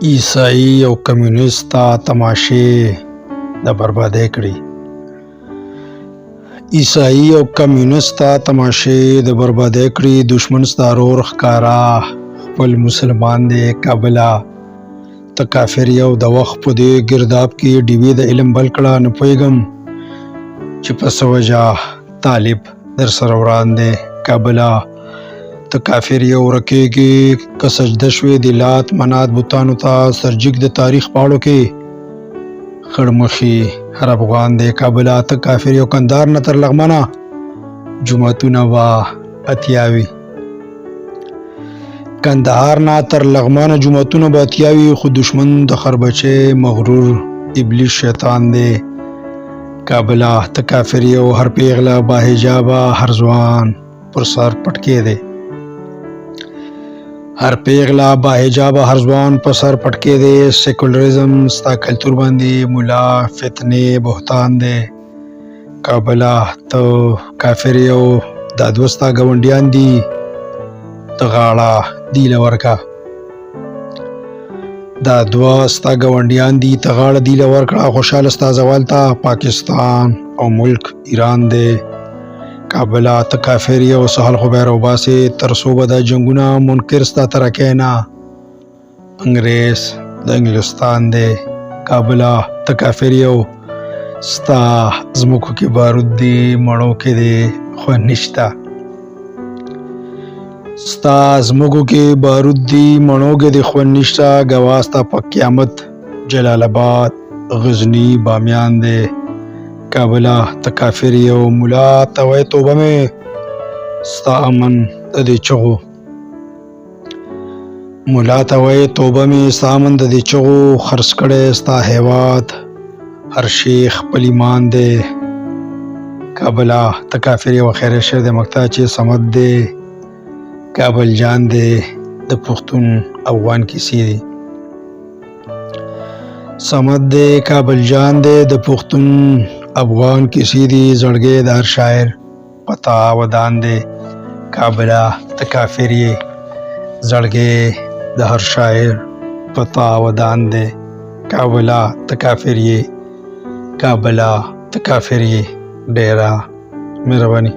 عیسائی او کمیونست ته تماشې د بربادۍ کړي. عیسائی او کمیونست ته تماشې د بربادۍ کړي. دشمن ستا رور ښکارا خپل مسلمان دی کابله ته کافر یو د وخت په دې ګرداب کې ډیوې د علم بل کړه. نه پوهېږم چې په څه وجه طالب در سره وران دی کابله ته کافر یو ورکېږي که سجده شوې د لات منات بوتانو ته سرجګ د تاریخ پاڼو کې خړمخي هر افغان دی کابله ته کافر یو کندهار نه تر لغمنه جوماتونه به اتیاوي کندهار نه تر لغمانه جوماتونه به اتیاوي خو دشمن د خربچې مغرور ابلیس شیطان دی کابله ته کافر یو هر پیغله با حجابه هر ځوان پر سر پټکې دی هر پیغله با حجابه هر ځوان پر سر پټکې دی. سیکولرزم ستا کلتور باندې مولا فتنې بهتان دی کابله ته کافر یو دا دوه ستا ګاونډیان دي ته غاړه دیله ورکه دا دوه ستا ګاونډیان دي ته غاړه دیله ورکړه. خوشحاله ستا زوال ته پاکستان او ملک ایران دی کابله ته کافر یو سهل خو به راوباسې تر څو به دا جنګونه منکر ستا ترکې نه انګریز د انګلستان دی کابله ته کافر یو ستا ځمکو کې بارود دی مڼو کې دی خوند نشته ستا ځمکو کې بارود دی مڼو کې دی خوند نشته. ګواه ستا په قیامت جلال آباد غزني بامیان دی کابله ته کافر یو مولا ته وایې توبه مې ستا امن د دې چغو مولا ته وایې توبه مې ستا امن د دې چغو خرڅ کړی ستا هیواد هر شیخ خپل ایمان دی کابله ته کافر یو خیر شعر د مقطع چې صمد دی کابل جان دی د پښتون افغان کیسې دی صمد دی کابل جان دی د پښتون افغان کسی دی زړګی د هر شاعر پتا ودان دی کابله ته کافر یې زړګی د هر شاعر پتا ودان دی کابله ته کافر یې کابله ته کافر یې ډیره مهرباني.